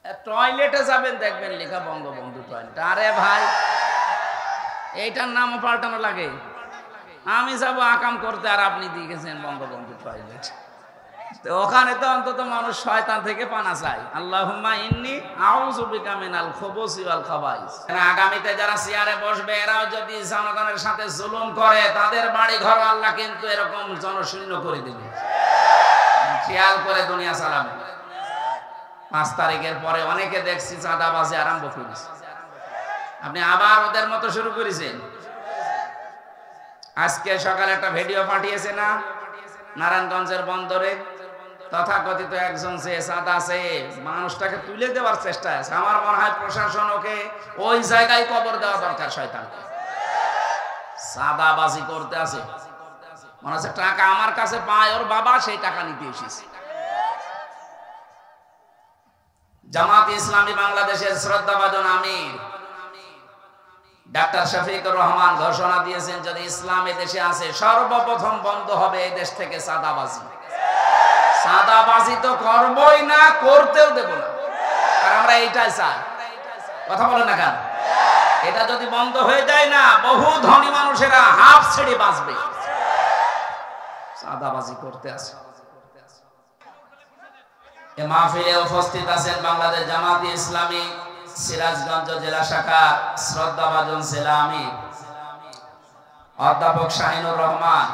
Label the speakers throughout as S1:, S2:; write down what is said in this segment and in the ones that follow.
S1: টয়লেটে যাবেন দেখবেন লেখা বঙ্গবন্ধু টয়লেট। আরে ভাই, এইটার নামও পাল্টানো লাগে। আমি যাব আকাম করতে আর আপনি দিয়ে গেছেন বঙ্গবন্ধু টয়লেট। তো ওখানে তো অন্তত মানুষ শয়তান থেকে পানা চায়। আল্লাহুম্মা ইন্নী আউযু বিকা মিনাল খুবুসি ওয়াল খাবাইস। আগামীতে যারা চেয়ারে বসবে এরাও যদি জনগণের সাথে জুলুম করে, তাদের বাড়ি ঘর আল্লাহ কিন্তু এরকম জনশূন্য করে দেবে। খেয়াল করে দুনিয়া চালাবে। 5 তারিখের পরে অনেকে দেখছি চাঁদাবাজি আরম্ভ করেছে। আপনি আবার ওদের মতো শুরু করেছেন। আজকে সকালে একটা ভিডিও পাঠিয়েছে না, নারায়ণগঞ্জের বন্দরে তথাকথিত একজন সে চাঁদা সে মানুষটাকে তুলে দেওয়ার চেষ্টা আছে। আমার মনে হয় প্রশাসন ওকে ওই জায়গায় কবর দেওয়া দরকার। শয়তানকে চাঁদাবাজি করতে আছে, মনে হচ্ছে টাকা আমার কাছে পায় ওর বাবা, সেই টাকা নিতে এসেছে। জামাত ইসলামী বাংলাদেশের শ্রদ্ধাভাজন আমির ডাক্তার শফিকুর রহমান ঘোষণা দিয়েছেন, যদি ইসলাম দেশে আসে সর্বপ্রথম বন্ধ হবে এই দেশ থেকে চাঁদাবাজি। চাঁদাবাজি তো করবই না, করতেও দেব না। আর আমরা এইটাই চাই। কথা বলেন না কেন? এটা যদি বন্ধ হয়ে যায় না, বহু ধনী মানুষেরা হাফ ছেড়ে বাঁচবে। চাঁদাবাজি করতে আছে। এ মাহফিলে উপস্থিত আছেন বাংলাদেশ জামাত ইসলামী সিরাজগঞ্জ জেলা শাখা শ্রদ্ধাভাজন জেলা আমির অধ্যাপক শাহিনুর রহমান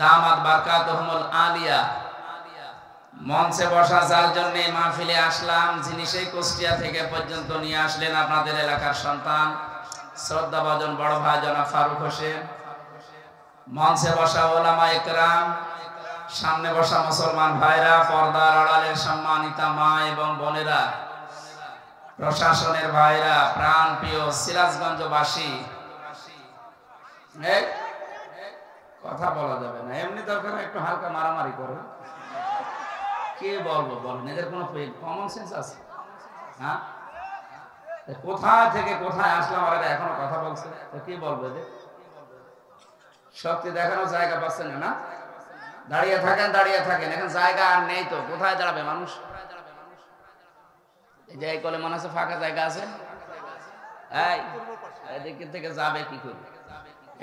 S1: দামাত বারকাতুহুমুল আলিয়া। মঞ্চে বসা যার জন্য মাহফিলে আসলাম, যিনি সেই কুষ্টিয়া থেকে পর্যন্ত নিয়ে আসলেন আপনাদের এলাকার সন্তান শ্রদ্ধাভাজন বড় ভাই জনাব ফারুক হোসেন। মঞ্চে বসা ওলামা ইকরাম, সামনে বসা মুসলমান ভাইরা, পর্দার আড়ালের সম্মানিতা মা এবং বোনেরা, প্রশাসনের ভাইরা, প্রাণ প্রিয় সিরাজগঞ্জবাসী। কথা বলা যাবে না, এমনি দরকার একটু হালকা মারামারি করো। কে বলবো বলেন? এদের কোনো কমন সেন্স আছে? হ্যাঁ, কোথায় থেকে কোথায় আসলাম আর এখনো কথা বলছে, তো কি বলবো এদের? শক্তি দেখানোর জায়গা পাচ্ছেন না। দাঁড়িয়ে থাকেন, দাঁড়িয়ে থাকেন, এখন জায়গা আর নেই তো, কোথায় দাঁড়াবে মানুষ? এই যে এই কলে মনে আছে ফাঁকা জায়গা আছে, এদিক থেকে যাবে কি করে?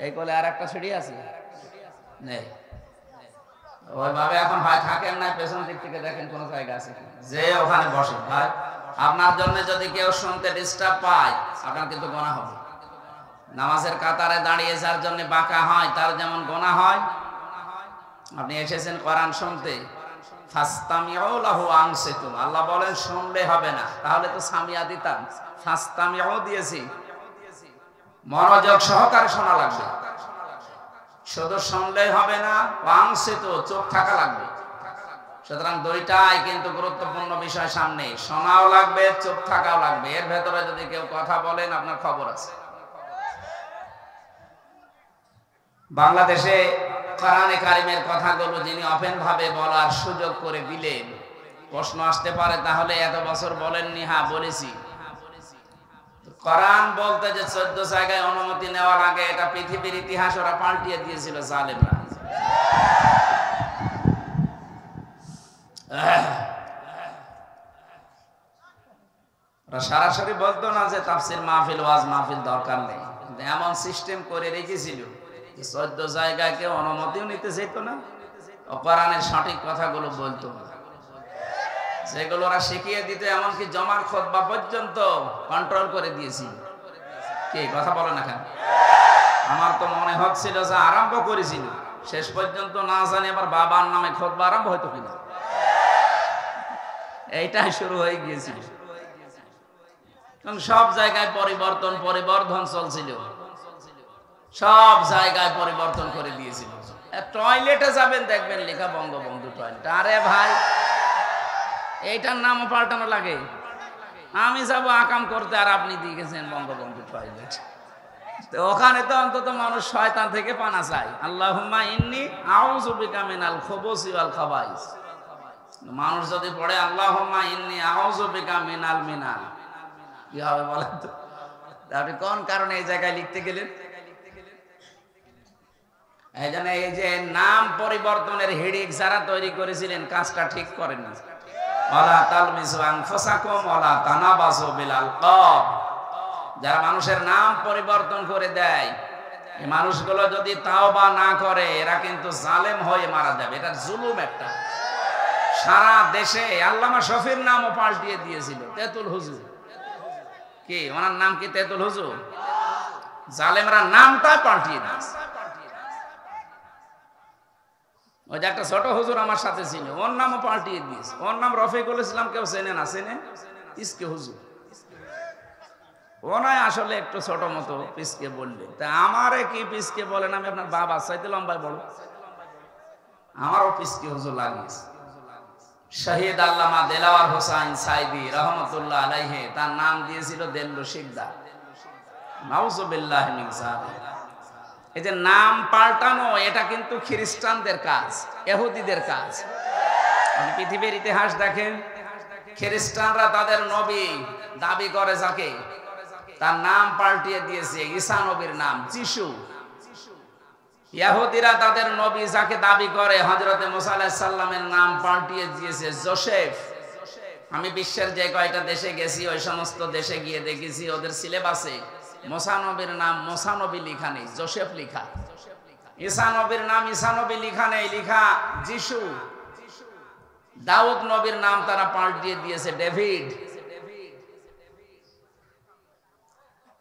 S1: এই কলে আর একটা সিঁড়ি আছে নেই, ওইভাবে এখন ভাই থাকেন না, পেছন দিক থেকে দেখেন কোন জায়গা আছে যে ওখানে বসে। ভাই আপনার জন্য যদি কেউ শুনতে ডিস্টার্ব পায়, আপনার কিন্তু গোনা হবে। নামাজের কাতারে দাঁড়িয়ে যার জন্য বাঁকা হয় তার যেমন গোনা হয়। আপনি এসেছেন কোরআন শুনতে, ফাস্তামিউ লাহু আনসিতু, আল্লাহ বলেন শুনলে হবে না, তাহলে তো সামিয়া দিতাম। ফাস্তামিউ দিয়েছি, মনোযোগ সহকারে শোনা লাগবে। শুধু শুনলেই হবে না, আনসিতু চুপ থাকা লাগবে। সুতরাং দুইটাই কিন্তু গুরুত্বপূর্ণ বিষয় সামনে, শোনাও লাগবে, চুপ থাকাও লাগবে। এর ভেতরে যদি কেউ কথা বলেন আপনার খবর আছে। বাংলাদেশে কোরআনে কারিমের কথাগুলো যিনি ওপেন ভাবে বলার সুযোগ করে দিলেন, প্রশ্ন আসতে পারে তাহলে এত বছর বলেননি? হ্যাঁ বলেছি। কোরআন বলতে যে 14 জায়গায় অনুমতি নেওয়ার আগে এটা পৃথিবীর ইতিহাস ওরা পাল্টিয়ে দিয়েছিল জালেমরা। ওরা সরাসরি বলতো না যে তাফসির মাহফিল ওয়াজ মাহফিল দরকার নেই, এমন সিস্টেম করে রেখেছিল 14 জায়গায় কেউ অনুমতিও নিতে চাইতো না, কোরআনের সঠিক কথাগুলো বলতো না, যেগুলো ওরা শিখিয়ে দিত। এমনকি জমার খুতবা পর্যন্ত কন্ট্রোল করে দিয়েছিল। কি কথা বলে না কেন? আমার তো মনে হচ্ছিল যে আরম্ভ করেছিল, শেষ পর্যন্ত না জানি আবার বাবার নামে খুতবা আরম্ভ হয়তো কিনা, এইটাই শুরু হয়ে গিয়েছিল। সব জায়গায় পরিবর্তন চলছিল, সব জায়গায় পরিবর্তন করে দিয়েছিল। টয়লেটে যাবেন দেখবেন লেখা বঙ্গবন্ধু টয়লেট। আরে ভাই, এইটার নামও পাল্টানো লাগে। আমি যাব আকাম করতে আর আপনি দিয়ে গেছেন বঙ্গবন্ধু টয়লেট। তো ওখানে তো অন্তত মানুষ শয়তান থেকে পানা চায়। আল্লাহুম্মা ইন্নী আউযু বিকা মিনাল খুবুসি ওয়াল খাবাইস। মানুষ যদি পড়ে আল্লাহুম্মা ইন্নী আউযু বিকা মিনাল মিনাল, কি হবে বলেন তো? আপনি কোন কারণে এই জায়গায় লিখতে গেলেন? এই জন্য এই যে নাম পরিবর্তনের হিড়িক যারা তৈরি করেছিলেন কাজটা ঠিক করেন না। ওয়ালা তালমিজু আনফুসাকুম ওয়ালা তানাবাজু বিল আলকাব। যারা মানুষের নাম পরিবর্তন করে দেয়, এই মানুষগুলো যদি তাওবা না করে এরা কিন্তু জালেম হয়ে মারা যাবে। এটা জুলুম একটা। সারা দেশে আল্লামা শফির নামও পাল্টিয়ে দিয়েছিল তেতুল হুজুর। কি ওনার নাম কি তেতুল হুজুর? জালেমরা নামটা পাল্টিয়ে দিয়েছে। ওই যে একটা ছোট হুজুর আমার সাথে ছিল, ওর নামও পাল্টিয়ে দিয়েছে। ওর নাম রফিকুল ইসলাম, কেউ চেনে না? চেনে পিসকে হুজুর। ও নয় আসলে একটু ছোট মতো পিসকে বললে, তা আমারে কি পিসকে বলেন? আমি আপনার বাবা চাইতে লম্বায় বলো, আমারও পিসকে হুজুর লাগিয়েছে। শহীদ আল্লামা দেলাওয়ার হোসাইন সাইদি রহমতুল্লাহ আলাইহি তার নাম দিয়েছিল দেল্লু শিকদার। নাউজুবিল্লাহ মিন যালিক। এই যে নাম পাল্টানো, এটা কিন্তু খ্রিস্টানদের কাজ, ইহুদিদের কাজ। আপনি পৃথিবীর ইতিহাস দেখেন, খ্রিস্টানরা তাদের নবী দাবি করে যাকে, তার নাম পাল্টিয়ে দিয়েছে ঈসা নবীর নাম যিশু। ইহুদিরা তাদের নবী যাকে দাবি করে হযরতে মুসা আলাইহিস সালামের নাম পাল্টিয়ে দিয়েছে জোসেফ। আমি বিশ্বের যে কয়টা দেশে গেছি ওই সমস্ত দেশে গিয়ে দেখেছি ওদের সিলেবাসে মুসা নবীর নাম মুসা নবী লেখা নেই, জোসেফ লেখা। ঈসা নবীর নাম ঈসা নবী লেখা নেই, লেখা যিশু। দাউদ নবীর নাম তারা পাল্টিয়ে দিয়েছে ডেভিড।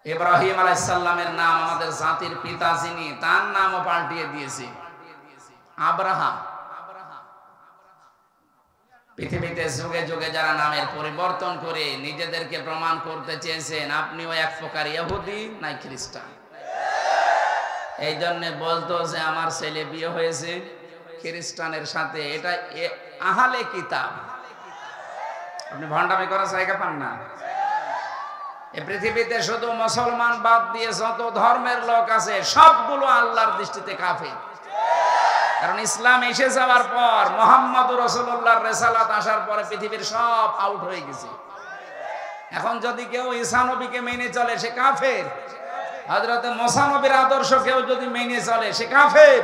S1: ইব্রাহিম আলাইহিস সালামের নাম আমাদের জাতির পিতা যিনি, তার নামও পাল্টিয়ে দিয়েছে আব্রাহাম। পৃথিবীতে যুগে যুগে যারা নামের পরিবর্তন করে নিজেদেরকে প্রমাণ করতে চেয়েছেন, আপনিও এক প্রকার ইহুদি নাই খ্রিস্টান। এই জন্য বলতো যে আমার ছেলে বিয়ে হয়েছে খ্রিস্টানের সাথে, এটা আহলে কিতাব। আপনি ভণ্ডামি করার জায়গা পান না। এই পৃথিবীতে শুধু মুসলমান বাদ দিয়ে যত ধর্মের লোক আছে সবগুলো আল্লাহর দৃষ্টিতে কাফের। কারণ ইসলাম এসে যাওয়ার পর, মুহাম্মদুর রাসূলুল্লাহর রিসালাত আসার পরে পৃথিবীর সব আউট হয়ে গেছে। এখন যদি কেউ ঈসা নবীকে মেনে চলে সে কাফের, হযরতে মুসা নবীর আদর্শ কেউ যদি মেনে চলে সে কাফের।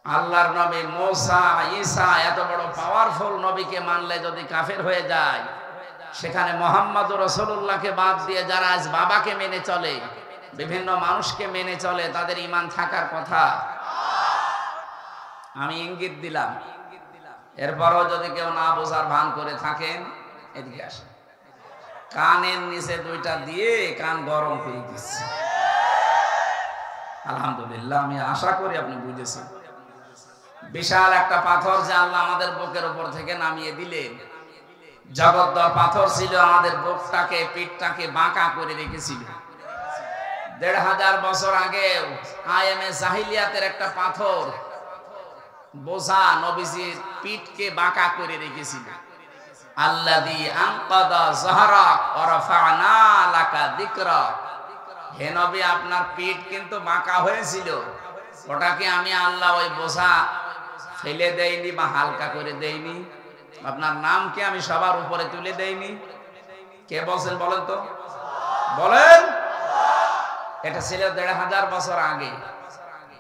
S1: আল্লাহর নবী মুসা ঈসা এত বড় পাওয়ারফুল নবীকে মানলে যদি কাফের হয়ে যায়, সেখানে মুহাম্মদুর রাসূলুল্লাহকে বাদ দিয়ে যারা আজ বাবাকে মেনে চলে, বিভিন্ন মানুষকে মেনে চলে, তাদের ঈমান থাকার কথা। আমি ইঙ্গিত দিলাম, এরপরও যদি কেউ না বোঝার ভান করে থাকেন এদিকে আসেন। কানের নিচে দুইটা দিয়ে কান গরম করে দিচ্ছে। আলহামদুলিল্লাহ, আমি আশা করি আপনি বুঝেছেন। বিশাল একটা পাথর যে আল্লাহ আমাদের বুকের উপর থেকে নামিয়ে দিলেন, জগদ্দল পাথর ছিল, আমাদের বুকটাকে পিঠটাকে বাঁকা করে রেখেছিল। ১৫০০ বছর আগে আইএমএ জাহিলিয়াতের একটা পাথর বোঝা নবীজির পিঠকে বাঁকা করে রেখেছিল। আল্লাযী আনকাদা যাহরাক ওয়া রাফা'না লাকা যিকরাক। হে নবী, আপনার পিঠ কিন্তু বাঁকা হয়েছিল, ওটাকে আমি আল্লাহ ওই বোঝা ফেলে দেইনি বা হালকা করে দেইনি। আপনার নামকে আমি সবার উপরে তুলে দেইনি। কে বলছেন বলেন তো? বলেন। এটা ছিল ১৫০০ বছর আগে।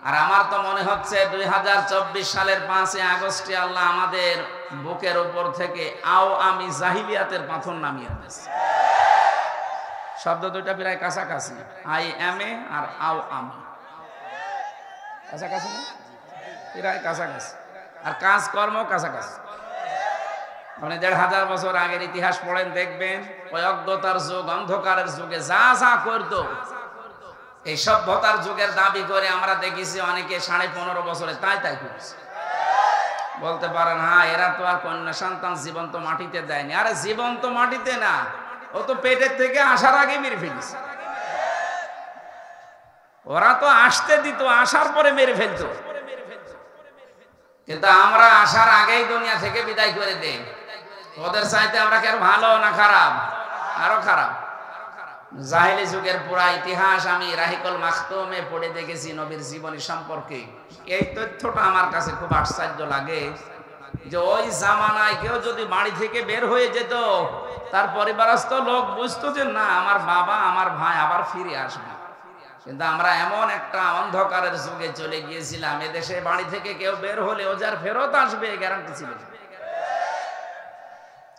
S1: আর আমার তো মনে হচ্ছে ২০২৪ সালের ৫ই আগস্টে আল্লাহ আমাদের বুকের উপর থেকে আমি জাহিলিয়াতের পাথর নামিয়ে দিয়েছে। শব্দ দুইটা প্রায় কাছাকাছি, আই এম এ আর আমি কাছাকাছি না? প্রায় কাছাকাছি। আর কাজকর্ম কাছাকাছি। মানে ১৫০০ বছর আগের ইতিহাস পড়েন, দেখবেন ওই অজ্ঞতার যুগ, অন্ধকারের যুগে যা যা করতো, এই সভ্যতার যুগের দাবি করে আমরা দেখেছি অনেকে ১৫.৫ বছরে তাই করছে। বলতে পারেন হ্যাঁ, এরা তো আর কন্যা সন্তান জীবন্ত মাটিতে দেয়নি। আরে জীবন্ত মাটিতে না, ও তো পেটের থেকে আসার আগে মেরে ফেলিস। ওরা তো আসতে দিত, আসার পরে মেরে ফেলতো। কিন্তু আমরা আসার আগেই দুনিয়া থেকে বিদায় করে দেই। ওদের চাইতে আমরা কি আর ভালো না খারাপ? আরো খারাপ। জাহেলি যুগের পুরা ইতিহাস আমি রাহিকুল মাখতুমে পড়ে দেখেছি নবীর জীবনী সম্পর্কে। এই তথ্যটা আমার কাছে খুব আশ্চর্য লাগে যে ওই জামানায় কেউ যদি বাড়ি থেকে বের হয়ে যেত, তার পরিবারস্থ লোক বুঝতো যে না, আমার বাবা আমার ভাই আবার ফিরে আসবে। কিন্তু আমরা এমন একটা অন্ধকারের যুগে চলে গিয়েছিলাম, এদেশে বাড়ি থেকে কেউ বের হলে ও যার ফেরত আসবে গ্যারান্টি ছিল।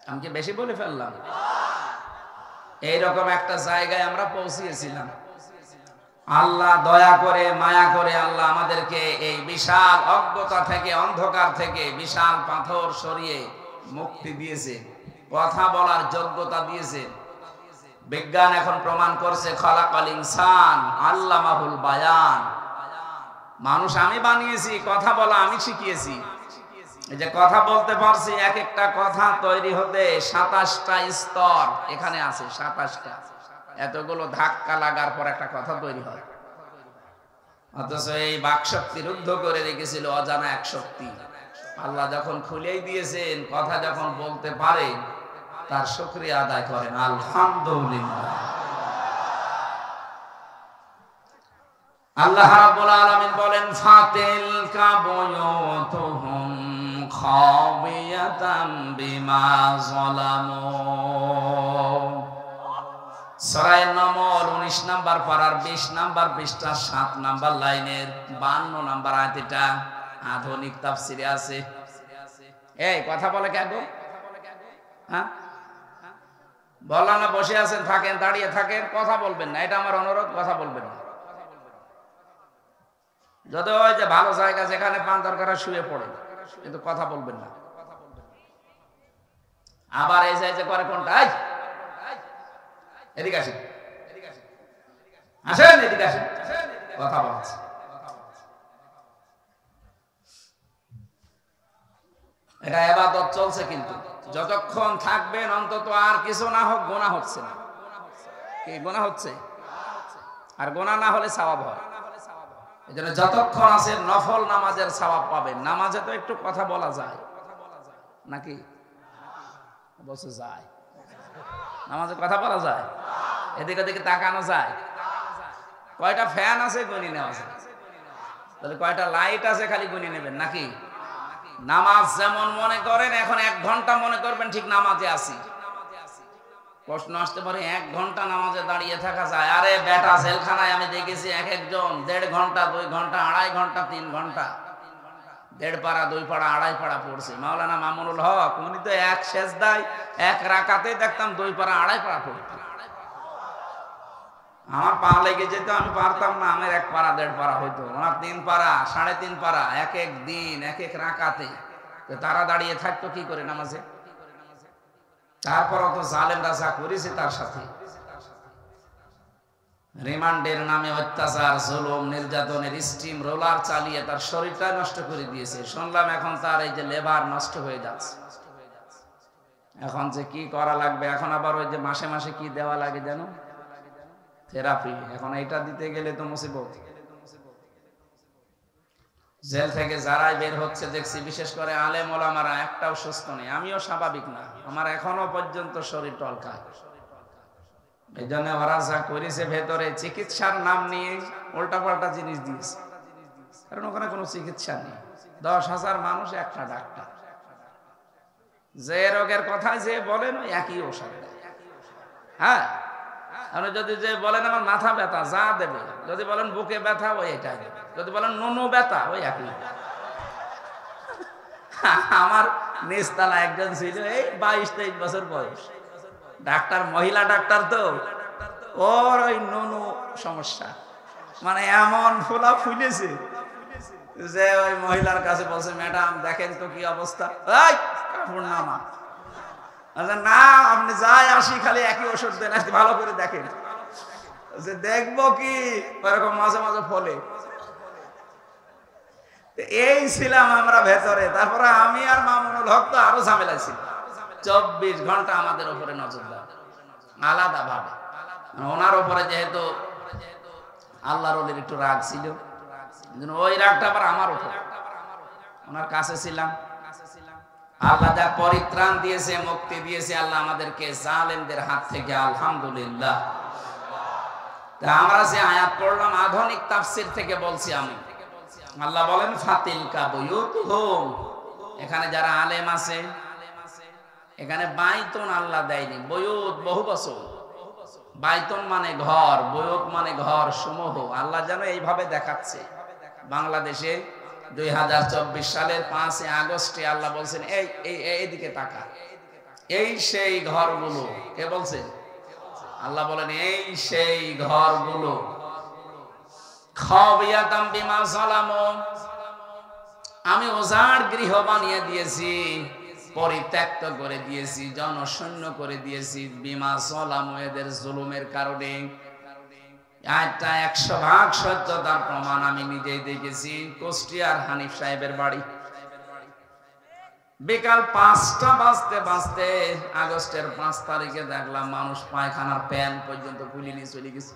S1: আমি কি বেশি বলে ফেললাম? এইরকম একটা জায়গায় আমরা পৌঁছিয়েছিলাম। আল্লাহ দয়া করে মায়া করে আল্লাহ আমাদেরকে এই বিশাল অজ্ঞতা থেকে, অন্ধকার থেকে বিশাল পাথর সরিয়ে মুক্তি দিয়েছে, কথা বলার যোগ্যতা দিয়েছে। বিজ্ঞান এখন প্রমাণ করছে খলাকাল ইনসান আল্লামাহুল বায়ান। মানুষ আমি বানিয়েছি, কথা বলা আমি শিখিয়েছি। এই যে কথা বলতে পারছি, এক একটা কথা তৈরি হতে 27টা স্তর এখানে আছে, 27টা। এতগুলো ধাক্কা লাগার পর একটা কথা তৈরি হয়। অথচ এই বাকশক্তি রুদ্ধ করে রেখেছিল অজানা এক শক্তি। আল্লাহ যখন খুলেই দিয়েছেন, কথা যখন বলতে পারে, তার শুকরিয়া আদায় করেন আলহামদুলিল্লাহ। আল্লাহ রাব্বুল আলামিন বলেন ফাতিল কাবুয়ুতুহুম খাবিয়াতাম বিমা যালামু। সূরা নমল 19 নাম্বার পারার 20 নাম্বার পৃষ্ঠা 7 নাম্বার লাইনের 52 নাম্বার আয়াত। এটা আধুনিক তাফসিরে আছে। এই কথা বলে কেন গো? হ্যাঁ, বললাম না বসে আছেন, থাকেন, দাঁড়িয়ে থাকেন, কথা বলবেন না। এটা আমার অনুরোধ, কথা বলবেন না। যদি ওই যে ভালো জায়গা যেখানে পান দরকার শুয়ে পড়ে, কিন্তু কথা বলবেন না। আবার এই যে করে কোনটা, এদিকে আসেন, আসেন, এদিকে আসেন, কথা বলছে। এটা ইবাদত চলছে, কিন্তু যতক্ষণ থাকবেন অন্তত আর কিছু না হোক গুনাহ হচ্ছে না। কি গুনাহ হচ্ছে? আর গুনাহ না হলে সওয়াব হয়। এজন্য যতক্ষণ আছে নফল নামাজের সওয়াব পাবেন। নামাজে তো একটু কথা বলা যায় নাকি? বলছে যায়। নামাজে কথা বলা যায়, এদিকে ওদিকে তাকানো যায়। কয়টা ফ্যান আছে গুনি নেওয়া আছে, তাহলে কয়টা লাইট আছে খালি গুনি নেবেন নাকি? নামাজ যেমন মনে করেন, এখন 1 ঘন্টা মনে করবেন ঠিক নামাজে আছি। প্রশ্ন আসতে পারে 1 ঘন্টা নামাজে দাঁড়িয়ে থাকা যায়? আরে বেটা, জেলখানায় আমি দেখেছি এক একজন 1.5 ঘন্টা, 2 ঘন্টা, 2.5 ঘন্টা, 3 ঘন্টা, 1.5 পারা, 2 পারা, 2.5 পারা পড়ছে। মাওলানা মামুনুল হক উনি তো এক সেজদায়, এক রাকাতেই দেখতাম 2 পারা, 2.5 পারা পড়তো। আমার পা লেগে যেত, আমি পারতাম না। আমার 1 পারা, 1.5 পারা হইতো, ওনার 3 পারা, 3.5 পারা, এক এক দিন, এক এক রাকাতে। তারা দাঁড়িয়ে থাকতো কি করে নামাজে? তারপরও তো জালেমরা যা করেছে তার সাথে, রিমান্ডের নামে অত্যাচার, জুলুম, নির্যাতনের স্টিম রোলার চালিয়ে তার শরীরটা নষ্ট করে দিয়েছে। শুনলাম এখন তার এই যে লেবার নষ্ট হয়ে যাচ্ছে। এখন যে কি করা লাগবে, এখন আবার ওই যে মাসে মাসে কি দেওয়া লাগে জানো? থেরাপি। এখন এটা দিতে গেলে তো মুসিবত। জেল থেকে যারাই বের হচ্ছে দেখছি, বিশেষ করে আলেম ওলামারা, একটাও সুস্থ নেই। আমিও স্বাভাবিক না, আমার এখনো পর্যন্ত শরীর টলকায়। এই জন্য ওরা যা করেছে, ভেতরে চিকিৎসার নাম নিয়ে উল্টাপাল্টা জিনিস দিয়েছে। কারণ ওখানে কোনো চিকিৎসা নেই। 10,000 মানুষ, একটা ডাক্তার। যে রোগের কথা যে বলেন ওই একই ওষুধ দেয়। হ্যাঁ, আপনি যদি যে বলেন আমার মাথা ব্যথা, যা দেবে। যদি বলেন বুকে ব্যথা, ওই এটাই দেবে। যদি বলেন নুনু ব্যথা, ওই একই। আমার নিস্তালা একজন ছিল, এই 22-23 বছর বয়স, ডাক্তার, মহিলা ডাক্তার। তো ওর ওই নুনু সমস্যা, মানে এমন ফোলা ফুলেছে যে ওই মহিলার কাছে বলছে, ম্যাডাম দেখেন তো কি অবস্থা। এই কাপড় নামা। না, আপনি যাই আসি খালি একই ওষুধ দেন, ভালো করে দেখেন। যে দেখবো কি, এরকম মাঝে মাঝে ফলে। এই ছিলাম আমরা ভেতরে। তারপরে আমি আর মামুনুল হক তো আরো ঝামেলা ছিল। 24 ঘন্টা আমাদের উপরে নজর দেওয়া, আলাদা ভাবে। ওনার উপরে যেহেতু আল্লাহর ওলির একটু রাগ ছিল, ওই রাগটা আবার আমার উপর। ওনার কাছে ছিলাম। আল্লাহ যা পরিত্রাণ দিয়েছে, মুক্তি দিয়েছে আল্লাহ আমাদেরকে জালেমদের হাত থেকে, আলহামদুলিল্লাহ। তা আমরা যে আয়াত পড়লাম আধুনিক তাফসীর থেকে বলছি আমি। আল্লাহ বলেন ফাতিলকা বুয়ুতুহুম। এখানে যারা আলেম আছে, এখানে বাইতুন আল্লাহ দেয়নি, বুয়ুত বহু বছর। বাইতুন মানে ঘর, বয়ত মানে ঘর সমূহ। আল্লাহ যেন এইভাবে দেখাচ্ছে বাংলাদেশে 2024 সালের 5 আগস্টে আল্লাহ বলছেন এইদিকে তাকা, এই সেই ঘরগুলো। কে বলছেন? আল্লাহ বলেন এই সেই ঘরগুলো। খাবিয়াতাম বিমা যালামু, আমি উজাড় গৃহ বানিয়ে দিয়েছি, পরিত্যক্ত করে দিয়েছি, জনশূন্য করে দিয়েছি, বিমা যালামু, এদের জুলুমের কারণে। একটা 100% সত্যতার প্রমাণ আমি নিজেই দেখেছি। কুষ্টিয়ার হানিফ সাহেবের বাড়ি বিকাল 5টা বাজতে আগস্টের 5 তারিখে দেখলাম মানুষ পায়খানার প্যান পর্যন্ত খুলে নিয়ে চলে গেছে।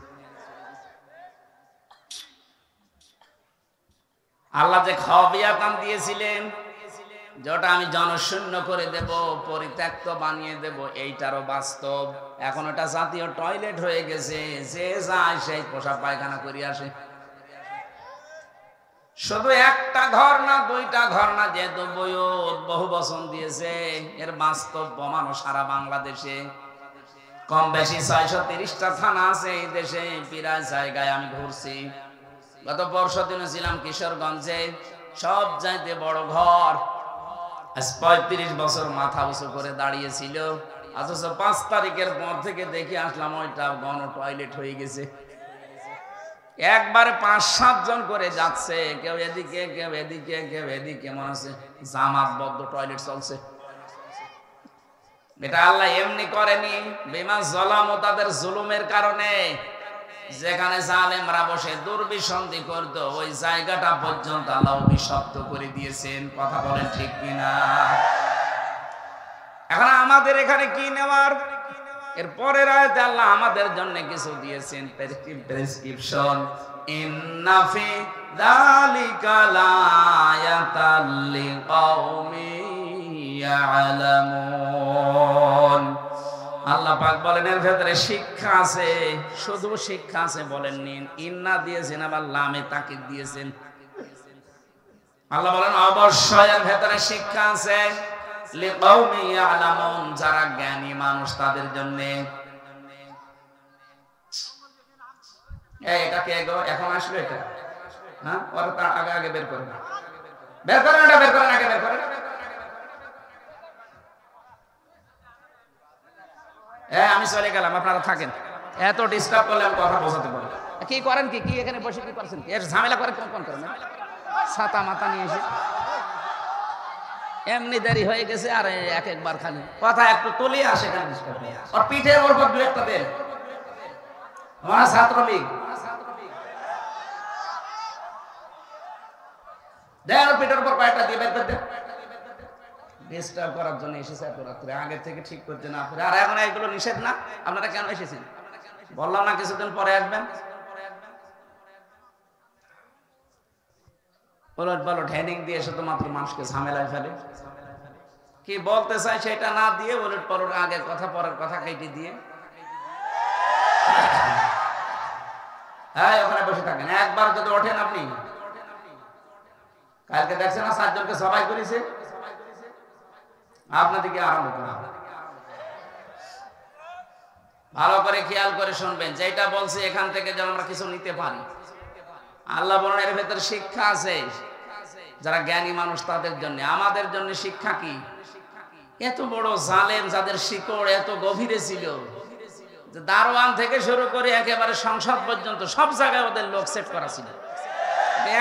S1: আল্লাহ যে খাবিয়াতাম দিয়েছিলেন, যেটা আমি জনশূন্য করে দেব, পরিত্যক্ত বানিয়ে দেব, এইটারও বাস্তব। এখন ওটা জাতীয় টয়লেট হয়ে গেছে, যে যায় সেই পোশাক পায়খানা করে আসে। শুধু একটা ঘর না, 2টা ঘর না, যেহেতু বয়ত বহু বচন দিয়েছে, এর বাস্তব প্রমাণও সারা বাংলাদেশে। কম বেশি 630টা থানা আছে এই দেশে, প্রায় জায়গায় আমি ঘুরছি। গত বর্ষদিনে ছিলাম কিশোরগঞ্জে, সব চাইতে বড় ঘর, 35 বছর মাথা উঁচু করে দাঁড়িয়েছিল, অথচ 5 তারিখের পর থেকে দেখে আসলাম ওইটা গণ টয়লেট হয়ে গেছে। একবারে 5-7 জন করে যাচ্ছে, কেউ এদিকে কেউ এদিকে কেউ এদিকে, মনে হচ্ছে জামাতবদ্ধ টয়লেট চলছে। এটা আল্লাহ এমনি করেনি, বিমা যালামু, তাদের জুলুমের কারণে। যেখানে জালেমরা বসে দুর্বিসন্ধি করত, ওই জায়গাটা পর্যন্ত আল্লাহ অভিশপ্ত করে দিয়েছেন। কথা বলেন ঠিক কিনা? এখন আমাদের এখানে কি নেওয়ার? এর পরের আয়াতে আল্লাহ আমাদের জন্য কিছু দিয়েছেন, প্রেসক্রিপশন। ইন্না ফি যালিকা লায়াতাল লিকাউমিন ইয়ালামুন। আল্লাহ পাক বলেন এর ভেতরে শিক্ষা আছে। শুধু শিক্ষা আছে বলেননি, ইন্না দিয়েছেন, আবার লামে তাকিদ দিয়েছেন। আল্লাহ বলেন অবশ্যই এর ভেতরে শিক্ষা আছে, লিকাউমিন ইয়ালামুন, যারা জ্ঞানী মানুষ তাদের জন্য। এটা কে গো? এখন আসলো এটা? হ্যাঁ, ওরা তার আগে আগে বের করেন, বের করেন, এটা বের করেন, আগে বের করেন। আমি চলে গেলাম, আপনারা থাকেন। এত ডিস্টার্ব করলে আমি কথা বোঝাতে পারি। কি করেন? কি কি এখানে বসে কি করছেন? এর ঝামেলা করে কোন করেন? ছাতা মাথা নিয়ে এসে এমনি দেরি হয়ে গেছে, আর একবার খালি কথা একটু তুলে আসে, ওর পিঠের ওর দু একটা দেন। আমার ছাত্রলীগ দেন, ওর পিঠের উপর কয়েকটা দিয়ে বের করে দেন। ডিস্টার্ব করার জন্য এসেছে এত রাত্রে, আগে থেকে ঠিক করতে না পারে। আর এখন এগুলো নিষেধ না? আপনারা কেন এসেছেন? বললাম না কিছুদিন পরে আসবেন। উলট পালট হেডিং দিয়ে শুধুমাত্র মানুষকে ঝামেলায় ফেলে। কি বলতে চাই সেটা না দিয়ে উলট পালট আগের কথা পরের কথা কেটে দিয়ে, হ্যাঁ ওখানে বসে থাকেন। একবার যদি ওঠেন আপনি, কালকে দেখছেন না 4 জনকে সবাই করেছে, আপনাদেরকে আরম্ভ করা। ভালো করে খেয়াল করে শুনবেন, যেটা বলছি এখান থেকে যেন আমরা কিছু নিতে পারি। আল্লাহ বলেন এর ভেতরে শিক্ষা আছে, যারা জ্ঞানী মানুষ তাদের জন্য। আমাদের জন্য শিক্ষা কি? এত বড় জালেম, যাদের শিকড় এত গভীরে ছিল, যে দারোয়ান থেকে শুরু করে একেবারে সংসদ পর্যন্ত সব জায়গায় ওদের লোক সেট করা ছিল।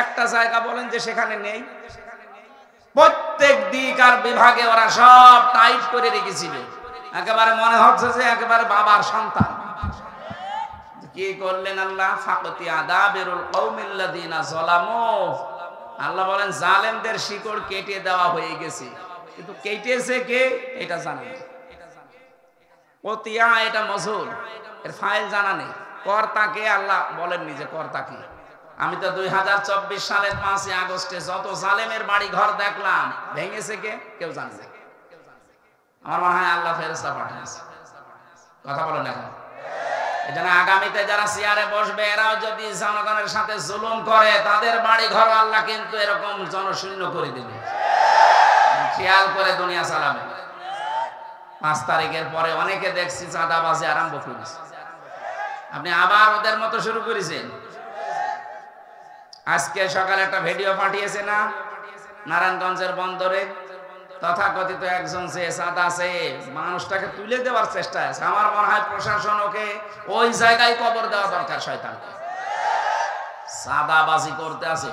S1: একটা জায়গা বলেন যে সেখানে নেই। প্রত্যেক দিক আর বিভাগে ওরা সব টাইট করে রেখেছিল, একেবারে মনে হচ্ছে যে একেবারে বাবার সন্তান। কি করলেন আল্লাহ? ফাকতি আদাবিরুল কওমিল্লাযিনা যালামু। আল্লাহ বলেন জালেমদের শিকড় কেটে দেওয়া হয়ে গেছে, কিন্তু কেটেছে কে এটা জানা নেই। কতিয়া এটা মজহুল, এর ফাইল জানা নেই। কর্তা কে আল্লাহ বলেননি যে কর্তা কি। আমি তো 2024 সালের 5 আগস্টে যত জালেমের বাড়ি ঘর দেখলাম, ভেঙেছে কে কেউ জানে না। আমার মনে হয় আল্লাহ ফেরেশতা পাঠিয়েছে। কথা বলেন এখন। এজন্য আগামীতে যারা চেয়ারে বসবে, এরাও যদি জনগণের সাথে জুলুম করে, তাদের বাড়ি ঘর আল্লাহ কিন্তু এরকম জনশূন্য করে দিবে। খেয়াল করে দুনিয়া চালাবে। 5 তারিখের পরে অনেকে দেখছি চাঁদাবাজি আরম্ভ করেছে। আপনি আবার ওদের মতো শুরু করেছেন। আজকে সকালে একটা ভিডিও পাঠিয়েছে না, নারায়ণগঞ্জের বন্দরে তথাকথিত একজন সে সাদা সে মানুষটাকে তুলে দেওয়ার চেষ্টা আছে। আমার মনে হয় প্রশাসন ওকে ওই জায়গায় কবর দেওয়া দরকার। শয়তান সাদাবাজি করতে আছে,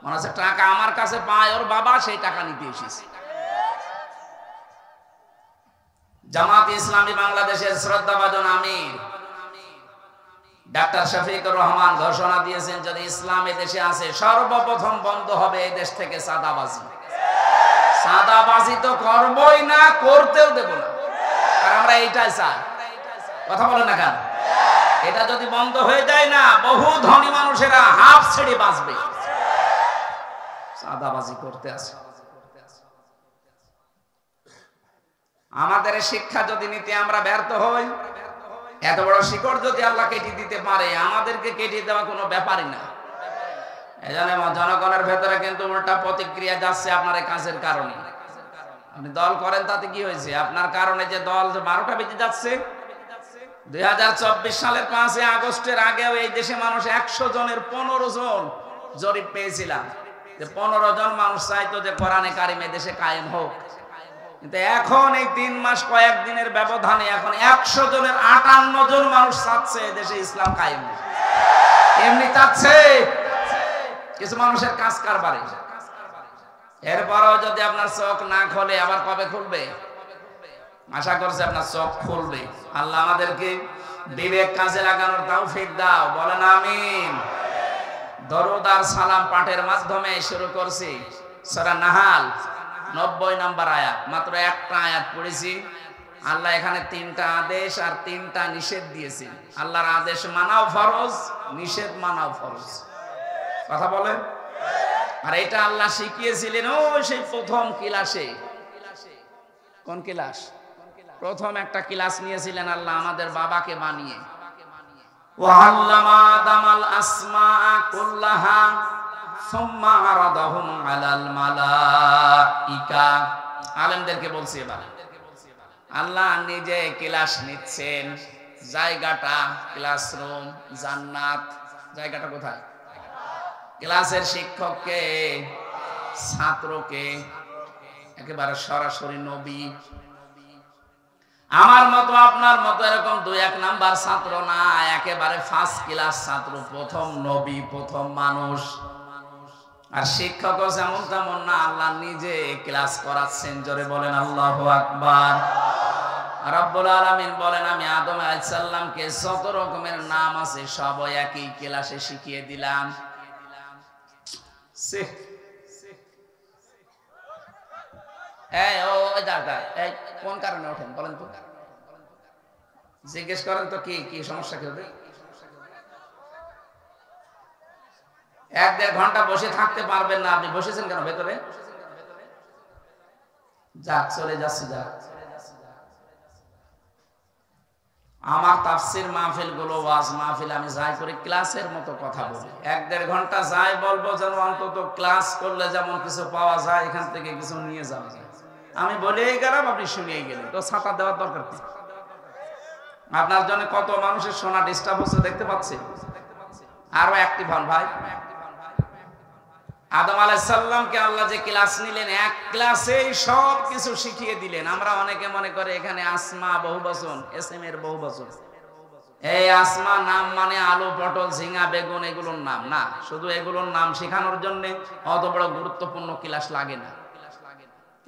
S1: মনে হচ্ছে টাকা আমার কাছে পায় ওর বাবা, সেই টাকা নিতে এসেছে। জামাত ইসলামী বাংলাদেশের শ্রদ্ধাভাজন আমির ডাক্তার শফিকুর রহমান ঘোষণা দিয়েছেন, যদি ইসলাম দেশে আসে সর্বপ্রথম বন্ধ হবে এই দেশ থেকে সাদাবাজি। সাদাবাজি তো করবই না, করতেও দেব না। আর আমরা এইটাই চাই। কথা বলেন না কেন? এটা যদি বন্ধ হয়ে যায় না, বহু ধনী মানুষেরা হাফ ছেড়ে বাঁচবে। সাদাবাজি করতে আছে। আমাদের শিক্ষা যদি নিতে আমরা ব্যর্থ হই, এত বড় শিকড় যদি আল্লাহ কেটে দিতে পারে, আমাদেরকে কেটে দেওয়া কোনো ব্যাপারই না। এজন্য জনগণের ভেতরে কিন্তু উল্টা প্রতিক্রিয়া যাচ্ছে আপনার এই কাজের কারণে। আপনি দল করেন তাতে কি হয়েছে? আপনার কারণে যে দল 12টা বেজে যাচ্ছে। 2024 সালের 5 আগস্টের আগেও এই দেশে মানুষ 100 জনের 15 জন জরিপ পেয়েছিলাম যে 15 জন মানুষ চাইতো যে কোরআনে কারিম দেশে কায়েম হোক। কিন্তু এখন এই 3 মাস কয়েক দিনের ব্যবধানে এখন 100 জনের 58 জন মানুষ চাচ্ছে দেশে ইসলাম কায়েম হোক। এমনি চাচ্ছে কিছু মানুষের কাজ কারবারে। এরপরও যদি আপনার চোখ না খোলে, আবার কবে খুলবে? আশা করছি আপনার চোখ খুলবে। আল্লাহ আমাদেরকে বিবেক কাজে লাগানোর তৌফিক দাও, বলেন আমিন। দরুদ আর সালাম পাঠের মাধ্যমে শুরু করছি সূরা নাহাল 90 নম্বর আয়াত। মাত্র একটা আয়াত পড়েছি। আল্লাহ এখানে 3টা আদেশ আর 3টা নিষেধ দিয়েছেন। আল্লাহর আদেশ মানাও ফরজ, নিষেধ মানাও ফরজ। কথা বলেন। আর এটা আল্লাহ শিখিয়েছিলেন ওই সেই প্রথম ক্লাসে। কোন ক্লাস? প্রথম একটা ক্লাস নিয়েছিলেন আল্লাহ আমাদের বাবাকে বানিয়ে। ওয়াল্লামা আদামাল আসমাআ কুল্লাহা সুম্মা আরাদাহুম আলাল মালাইকা। আলেমদেরকে বলছি এবার আল্লাহ নিজে ক্লাস নিচ্ছেন। জায়গাটা ক্লাসরুম, জান্নাত। জায়গাটা কোথায়? ক্লাসের শিক্ষককে, ছাত্রকে, একেবারে সরাসরি নবী। আমার মতো আপনার মতো এরকম 2-1 নাম্বার ছাত্র না, একেবারে ফার্স্ট ক্লাস ছাত্র, প্রথম নবী, প্রথম মানুষ। আর শিক্ষকও যেমন তেমন না, আল্লাহ নিজে ক্লাস করাচ্ছেন। জোরে বলেন আল্লাহু আকবার। রব্বুল আলামিন বলেন, আমি আদম আলাইহিস সালামকে যত রকমের নাম আছে সব একই ক্লাসে শিখিয়ে দিলাম। কোন কারণে ওঠেন বলেন তো? জিজ্ঞেস করেন তো কি কি সমস্যা কি হবে? 1-1.5 ঘন্টা বসে থাকতে পারবেন না। আপনি বসেছেন কেন ভেতরে? যাক, চলে যাচ্ছি। যাক, আমার তাফসীর মাহফিল গুলো, ওয়াজ মাহফিল আমি যাই করে ক্লাসের মতো কথা বলি। 1-1.5 ঘন্টা যাই বলবো যেন অন্তত ক্লাস করলে যেমন কিছু পাওয়া যায়, এখান থেকে কিছু নিয়ে যাওয়া যায়। আমি বলেই গেলাম, আপনি শুনিয়ে গেলেন, তো ছাতা দেওয়ার দরকার কি? আপনার জন্য কত মানুষের শোনা ডিস্টার্ব হচ্ছে দেখতে পাচ্ছি। আরো অ্যাক্টিভ হন ভাই। আদম আলাইহিস সালামকে আল্লাহ যে ক্লাস নিলেন, এক ক্লাসেই সব কিছু শিখিয়ে দিলেন। আমরা অনেকে মনে করে এখানে আসমা বহুবচন, এসএম এর বহুবচন। এই আসমা নাম মানে আলু, পটল, ঝিঙা, বেগুন, এগুলোর নাম না। শুধু এগুলোর নাম শেখানোর জন্য অত বড় গুরুত্বপূর্ণ ক্লাস লাগে না।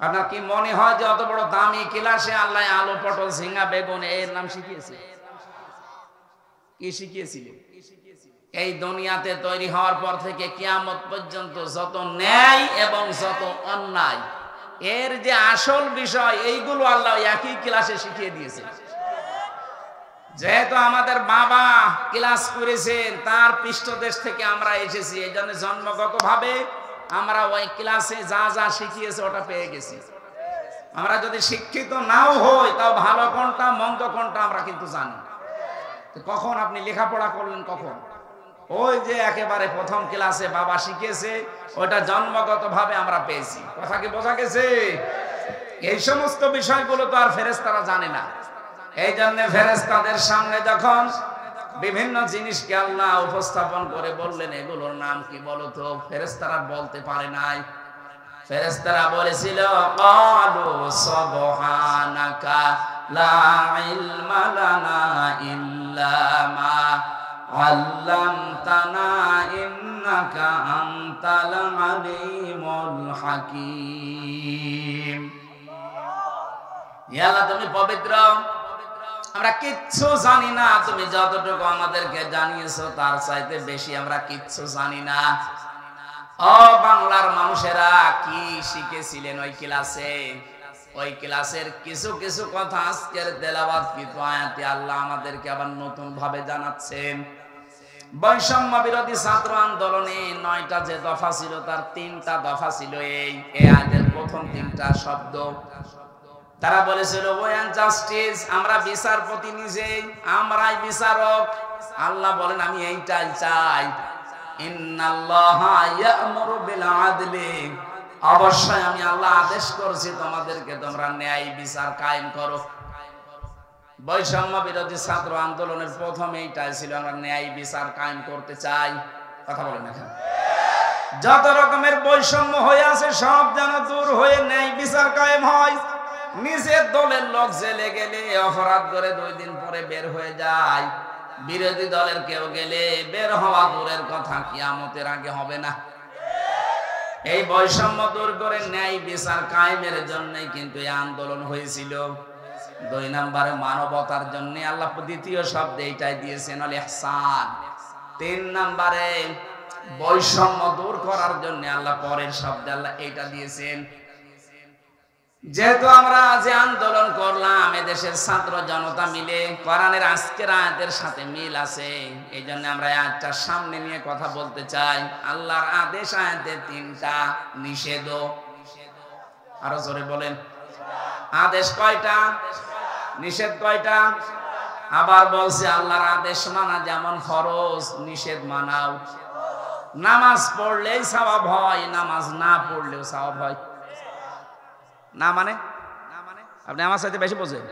S1: আপনার কি মনে হয় যে অত বড় দামি ক্লাসে আল্লাহ আলু, পটল, ঝিঙা, বেগুন এর নাম শিখিয়েছে? কি শিখিয়েছিলেন? এই দুনিয়াতে তৈরি হওয়ার পর থেকে কিয়ামত পর্যন্ত যত ন্যায় এবং যত অন্যায়, এর যে আসল বিষয়, এইগুলো আল্লাহ একই ক্লাসে শিখিয়ে দিয়েছে। যেহেতু আমাদের বাবা ক্লাস করেছেন, তার পৃষ্ঠদেশ থেকে আমরা এসেছি, এই জন্য জন্মগত ভাবে আমরা ওই ক্লাসে যা যা শিখিয়েছে ওটা পেয়ে গেছি। আমরা যদি শিক্ষিত নাও হই, তাও ভালো কোনটা মন্দ কোনটা আমরা কিন্তু জানি। কখন আপনি লেখাপড়া করলেন? কখন? ওই যে একেবারে প্রথম ক্লাসে বাবা শিখিয়েছে, ওটা জন্মগত ভাবে আমরা পেয়েছি। কথা কি বোঝা গেছে? এই সমস্ত বিষয়গুলো তো আর ফেরেশতারা জানে না। এই জন্য ফেরেশতাদের সামনে যখন বিভিন্ন জিনিসকে আল্লাহ উপস্থাপন করে বললেন এগুলোর নাম কি বলো তো? ফেরেশতারা বলতে পারে নাই। ফেরেশতারা বলেছিল ক্বালু সুবহানাকা লা ইলমা লানা ইল্লা মা আল্লামতানা ইন্নাকা আনতাল আলিমুল হাকীম। ইয়া আল্লাহ তুমি পবিত্র, আমরা কিচ্ছু জানি না, তুমি যতটুকু আমাদেরকে জানিয়েছো তার চাইতে বেশি আমরা কিচ্ছু জানি না। ও বাংলার মানুষেরা, কি শিখেছিলেন ওই ক্লাসে? ওই ক্লাসের কিছু কিছু কথা আজকের তেলাওয়াত কিন্তু আয়াতে আল্লাহ আমাদেরকে আবার নতুন ভাবে জানাচ্ছেন। বৈষম্য বিরোধী ছাত্র আন্দোলনে 9টা যে দফা ছিল তার 3টা দফা ছিল এই আয়াতের প্রথম 3টা শব্দ। তারা বলেছিল ওই জাস্টিস, আমরা বিচারপতি নিজেই, আমরাই বিচারক। আল্লাহ বলেন আমি এইটাই চাই। ইন্নাল্লাহা ইয়া'মুরু বিল আদলি, অবশ্যই আমি আল্লাহ আদেশ করছি তোমাদেরকে তোমরা ন্যায় বিচার কায়েম করো। বৈষম্য বিরোধী ছাত্র আন্দোলনের প্রথম এইটাই ছিল, আমরা ন্যায় বিচার কায়েম করতে চাই। কথা বলেন এখন যত রকমের বৈষম্য হয়ে আছে সব যেন দূর হয়ে ন্যায় বিচার কায়েম হয়। নিজের দলের লোক জেলে গেলে অপরাধ করে 2 দিন পরে বের হয়ে যায়, বিরোধী দলের কেউ গেলে বের হওয়া দূরের কথা কিয়ামতের আগে হবে না। এই বৈষম্য দূর করে ন্যায় বিচার কায়েমের জন্যই কিন্তু এই আন্দোলন হয়েছিল। 2 নম্বরে মানবতার জন্য আল্লাহ দ্বিতীয় শব্দ এইটাই দিয়েছেন আল ইহসান। 3 নম্বরে বৈষম্য দূর করার জন্য আল্লাহ পরের শব্দ আল্লাহ এইটা দিয়েছেন। যেহেতু আমরা যে আন্দোলন করলাম এদেশের ছাত্র জনতা মিলে কোরআনের আজকের আয়াতের সাথে মিল আছে, এই জন্য আমরা আয়াতটা সামনে নিয়ে কথা বলতে চাই। আল্লাহর আদেশ আয়াতে 3টা, নিষেধ আরো জোরে বলেন। আদেশ কয়টা, নিষেধ কয়টা? আবার বলছে আল্লাহর আদেশ মানা যেমন ফরজ, নিষেধ মানাও। নামাজ পড়লেই সওয়াব হয়, নামাজ না পড়লেও সওয়াব হয়। না মানে আপনি আমার সাথে বেশি বোঝেন।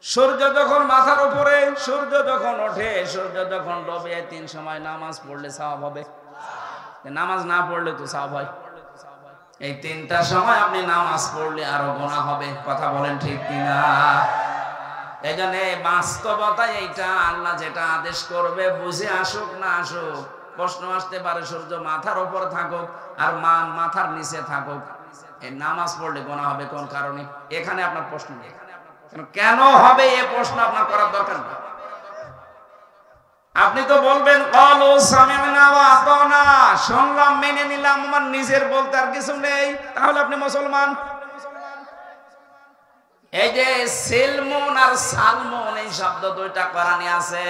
S1: সূর্য যখন মাথার উপরে, সূর্য যখন ওঠে, সূর্য যখন ডোবে, 3 সময় নামাজ পড়লে সওয়াব হবে, নামাজ না পড়লে তো সওয়াব হয়। এই 3টা সময় আপনি নামাজ পড়লে আরো গুনাহ হবে। কথা বলেন ঠিক কিনা? এই জন্য বাস্তবতা এইটা, আল্লাহ যেটা আদেশ করবে বুঝে আসুক না আসুক। প্রশ্ন আসতে পারে সূর্য মাথার উপর থাকুক আর মাথার নিচে থাকুক, এই নামাজ পড়লে গুনাহ হবে কোন কারণে? এখানে আপনার প্রশ্ন নেই। কেন হবে এই প্রশ্ন আপনার করার দরকার নেই। আপনি তো বলবেন ক্বালু সামি'না ওয়া আতা'না, শুনলাম মেনে নিলাম, আমার নিজের বলতে আর কিছু নেই, তাহলে আপনি মুসলমান। এই যে সিলমুন আর সালমুন এই শব্দ 2টা কোরআনে আছে।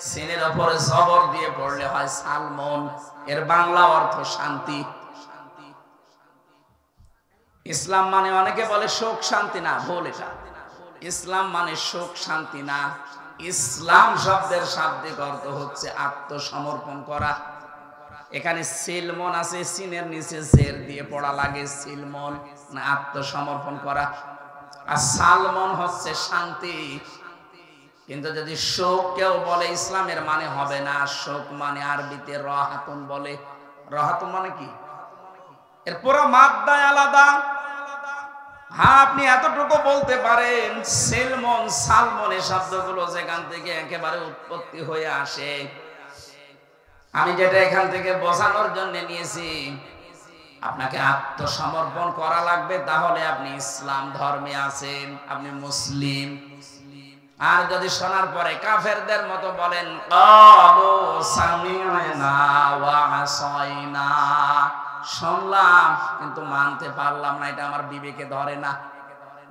S1: সিনের উপরে জবর দিয়ে পড়লে হয় সালমুন, এর বাংলা অর্থ শান্তি। ইসলাম মানে অনেকে বলে সুখ শান্তি, না, ভুল এটা। ইসলাম মানে সুখ শান্তি না। ইসলাম শব্দের শাব্দিক অর্থ হচ্ছে আত্মসমর্পণ করা। এখানে সিলমন আছে, সিনের নিচে জের দিয়ে পড়া লাগে, সিলমন না আত্মসমর্পণ করা। আর সালমন হচ্ছে শান্তি। কিন্তু যদি শোক কেউ বলে ইসলামের মানে হবে না। শোক মানে আরবিতে রাহাতুন বলে। রাহাতুন মানে কি? এর পুরো মাদ্দায় আলাদা। হ্যাঁ, আপনি এতটুকু বলতে পারেন সেলমন সালমন এই শব্দগুলো যেখান থেকে একেবারে উৎপত্তি হয়ে আসে, আমি যেটা এখান থেকে বোঝানোর জন্য নিয়েছি, আপনাকে আত্মসমর্পণ করা লাগবে, তাহলে আপনি ইসলাম ধর্মে আছেন, আপনি মুসলিম। আর যদি শোনার পরে কাফেরদের মতো বলেন ক্বালু সামি'না ওয়া আসাইনা, শুনলাম কিন্তু মানতে পারলাম না, এটা আমার বিবেকে ধরে না,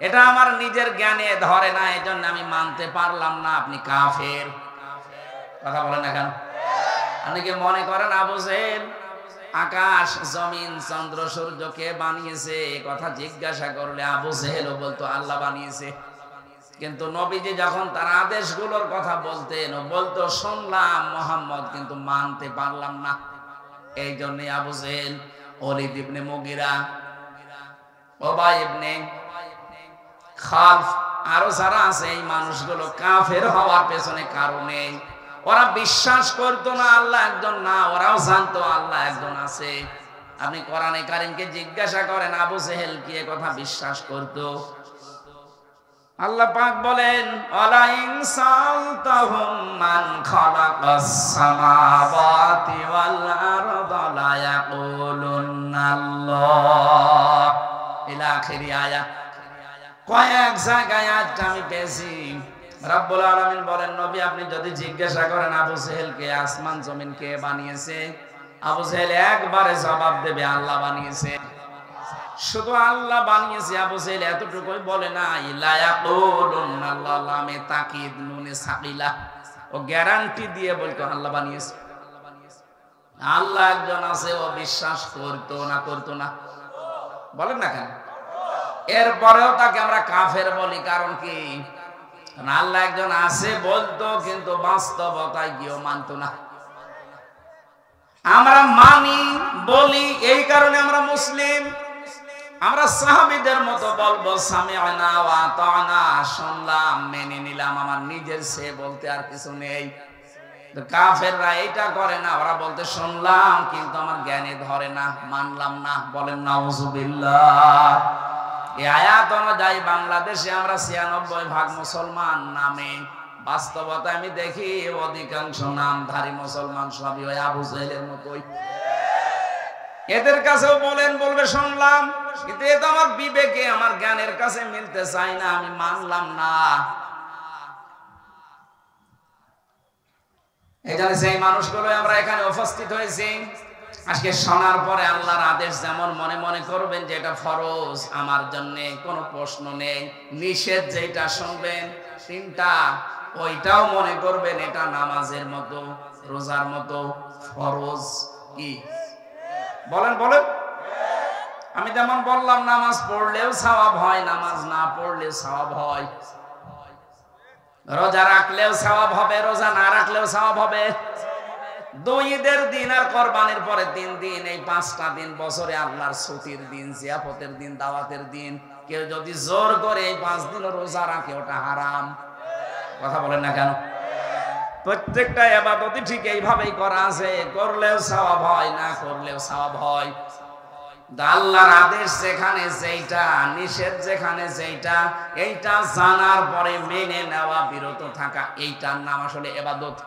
S1: এটা আমার নিজের জ্ঞানে ধরে না, এজন্য আমি মানতে পারলাম না, আপনি কাফের। কথা বলেন না কেন? আপনি কি মনে করেন আবু জেহেল আকাশ জমিন চন্দ্র সূর্যকে বানিয়েছে? এই কথা জিজ্ঞাসা করলে আবু জেহেলও বলতো আল্লাহ বানিয়েছে। কিন্তু নবীজি যখন তার আদেশগুলোর কথা বলতেন, বলতো শুনলাম মুহাম্মদ কিন্তু মানতে পারলাম না। এই জন্য আবু জেহেল, ওলীদ ইবনে মুগিরা, উবাই ইবনে খালফ আরো যারা আছে এই মানুষগুলো কাফের হওয়ার পেছনে কারণে ওরা বিশ্বাস করতো না আল্লাহ একজন না, ওরাও জানতো আল্লাহ একজন আছে। আপনি কোরআনে কারিমকে জিজ্ঞাসা করেন আবু জেহেল কি এ কথা বিশ্বাস করতো? আল্লাহ পাক বলেন ওয়ালা ইন সালতাহুম মান খালাকাস সামাওয়াতি ওয়াল আরদা লা ইয়াকুলুন্না আল্লাহ ইলা আখিরি আয়াত। কয়েক জায়গায় আয়াতটা আমি পেয়েছি রব্বুল আলামিন বলেন নবী আপনি যদি জিজ্ঞাসা করেন আবু জেহেলকে আসমান জমিন কে বানিয়েছে, আবু জেহেল একবারে জবাব দেবে আল্লাহ বানিয়েছে। শুধু আল্লাহ বানিয়েছে আবু জেহেল এতটুকুই বলে না, লা ইয়াকুলুন্না আল্লাহ, লামে তাকিদ নুনে সাকিলা, ও গ্যারান্টি দিয়ে বলতো আল্লাহ বানিয়েছে। আল্লাহ একজন আছে ও বিশ্বাস করতো না? করতো না? বলেন না কেন? এরপরেও তাকে আমরা কাফের বলি, কারণ কি? আল্লাহ একজন আছে বলতো কিন্তু বাস্তবতায় গিয়েও মানতো না। আমরা মানি বলি এই কারণে আমরা মুসলিম। আমরা সাহাবীদের মতো বলবো সামি'না ওয়া আতা'না, শুনলাম মেনে নিলাম, আমার নিজের সে বলতে আর কিছু নেই। তো কাফেররা এটা করে না, ওরা বলতে শুনলাম কিন্তু আমার জ্ঞানে ধরে না, মানলাম না। বলেন নাউযুবিল্লাহ। এই আয়াত অনুযায়ী বাংলাদেশে আমরা ৯৬% মুসলমান নামে, বাস্তবতা আমি দেখি অধিকাংশ নামধারী মুসলমান সবই ওই আবু জেহেলের মতোই। এদের কাছেও বলবে শুনলাম, কিন্তু এ তো আমার বিবেকে আমার জ্ঞানের কাছে মিলতে চাই না, আমি মানলাম না। এই জন্য সেই মানুষগুলো আমরা এখানে উপস্থিত হয়েছি আজকে শোনার পরে আল্লাহর আদেশ যেমন মনে মনে করবেন যে এটা ফরজ আমার জন্য, কোনো প্রশ্ন নেই। নিষেধ যেটা শুনবেন তিনটা, ওইটাও মনে করবেন এটা নামাজের মতো, রোজার মতো ফরজ। কি বলেন? বলেন। আমি যেমন বললাম নামাজ পড়লেও সওয়াব হয়, নামাজ না পড়লেও সওয়াব হয়, রোজা রাখলেও সওয়াব হবে, রোজা না রাখলেও সওয়াব হবে। দুই ঈদের দিন আর কোরবানির পরে 3 দিন, এই 5টা দিন বছরে আল্লাহর ছুটির দিন, জিয়াফতের দিন, দাওয়াতের দিন। কেউ যদি জোর করে এই 5 দিন রোজা রাখে ওটা হারাম। কথা বলেন না কেন? প্রত্যেকটা ইবাদতই ঠিক এইভাবেই করা আছে, করলেও সওয়াব হয়, না করলেও সওয়াব হয়। আল্লাহর আদেশ যেখানে যেইটা, নিষেধ যেখানে যেইটা, এইটা জানার পরে মেনে নেওয়া, বিরত থাকা, এইটার নাম আসলে ইবাদত।